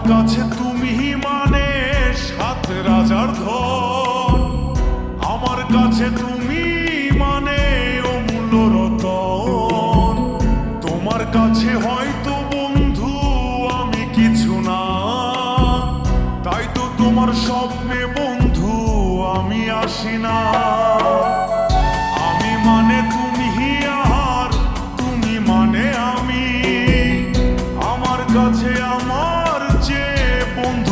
কাছে তুমি মানে সাত রাজার ধন, আমার কাছে তুমি মানে অমূল্য রতন। তোমার কাছে হয়তো বন্ধু আমি কিছু না, তাই তো তোমার স্বপ্নে বন্ধু আমি আসি না। আমি মানে তুমি আর তুমি মানে আমি, আমার কাছে আমার চেয়ে বন্ধু